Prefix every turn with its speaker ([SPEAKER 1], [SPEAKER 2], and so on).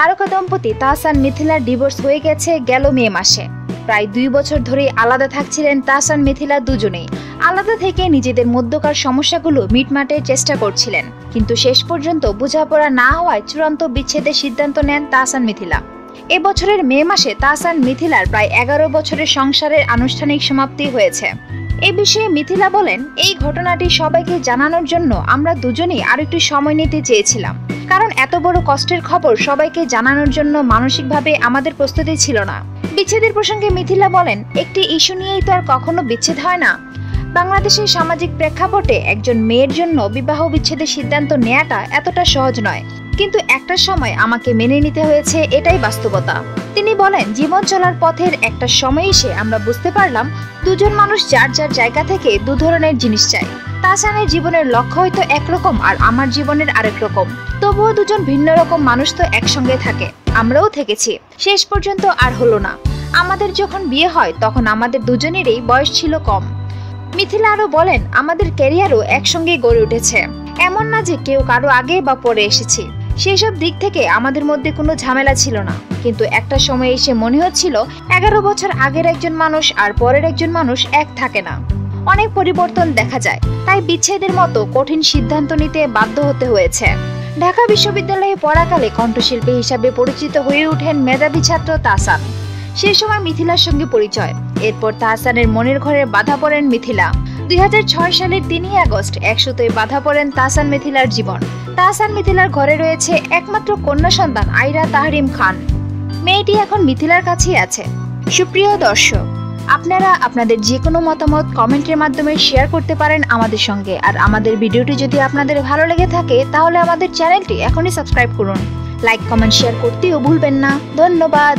[SPEAKER 1] তারকা দম্পতি তাহসান মিথিলার ডিভোর্স হয়ে গেছে গেল মে মাসে। প্রায় 2 বছর ধরেই আলাদা থাকছিলেন তাহসান মিথিলা দুজনেই। আলাদা থেকে নিজেদের মধ্যকার সমস্যাগুলো মিটমাটের চেষ্টা করছিলেন, কিন্তু শেষ পর্যন্ত বোঝাপড়া না হওয়ায় চূড়ান্ত বিচ্ছেদের সিদ্ধান্ত নেন তাহসান মিথিলা। এবছরের মে মাসে তাহসান মিথিলার প্রায় 11 বছরের সংসারের আনুষ্ঠানিক সমাপ্তি হয়েছে। এ বিষয়ে মিথিলা বলেন, এই ঘটনাটি সবাইকে জানানোর জন্য আমরা দুজনেই আরো একটু সময় নিতে চেয়েছিলাম, কারণ এত বড় কষ্টের খবর সবাইকে জানানোর জন্য মানসিকভাবে আমাদের প্রস্তুতি ছিল না। বিচ্ছেদের প্রসঙ্গে মিথিলা বলেন, একটি ইস্যু নিয়েই তো আর কখনো বিচ্ছেদ হয় না। বাংলাদেশের সামাজিক প্রেক্ষাপটে একজন মেয়ের জন্য বিবাহ বিচ্ছেদের সিদ্ধান্ত নেওয়াটা এতটা সহজ নয়, কিন্তু একটা সময় আমাকে মেনে নিতে হয়েছে, এটাই বাস্তবতা। তিনি বলেন, জীবন চলার পথের একটা সময় এসে আমরা বুঝতে পারলাম দুজন মানুষ যার যার জায়গা থেকে দু ধরনের জিনিস চায়। তাহসানের জীবনের লক্ষ্য হয়তো একরকম আর আমার জীবনের আরেক রকম, তবুও দুজন ভিন্ন রকম মানুষ তো একসঙ্গে থাকে, আমরাও থেকেছি। শেষ পর্যন্ত আর হলো না। আমাদের যখন বিয়ে হয় তখন আমাদের দুজনেরই বয়স ছিল কম। মিথিলা আরও বলেন, আমাদের ক্যারিয়ারও একসঙ্গে গড়ে উঠেছে, এমন না যে কেউ কারো আগে বা পরে এসেছি। সেসব দিক থেকে আমাদের মধ্যে কোনো ঝামেলা ছিল না, কিন্তু একটা সময় এসে মনে হচ্ছিল 11 বছর আগের একজন মানুষ আর পরের একজন মানুষ এক থাকে না, অনেক পরিবর্তন দেখা যায়। তাই বিচ্ছেদের মতো কঠিন সিদ্ধান্ত নিতে বাধ্য হতে হয়েছে। ঢাকা বিশ্ববিদ্যালয়ে পড়াকালে কণ্ঠশিল্পী হিসাবে পরিচিত হয়ে ওঠেন মেধাবী ছাত্র তাহসান। সেই সময় মিথিলার সঙ্গে পরিচয়। এরপর তাহসানের মনের ঘরে বাধা পড়েন মিথিলা। 2006 সালের 3 আগস্ট একসুতোয় বাধা পড়েন তাহসান মিথিলার জীবন। তাহসান মিথিলার ঘরে রয়েছে একমাত্র কন্যা সন্তান আইরা তাহরিম খান। মেয়েটি এখন মিথিলার কাছেই আছে। সুপ্রিয় দর্শক, আপনারা আপনাদের যে কোনো মতামত কমেন্টের মাধ্যমে শেয়ার করতে পারেন আমাদের সঙ্গে। আর আমাদের ভিডিওটি যদি আপনাদের ভালো লেগে থাকে তাহলে আমাদের চ্যানেলটি এখনই সাবস্ক্রাইব করুন। লাইক, কমেন্ট, শেয়ার করতেও ভুলবেন না। ধন্যবাদ।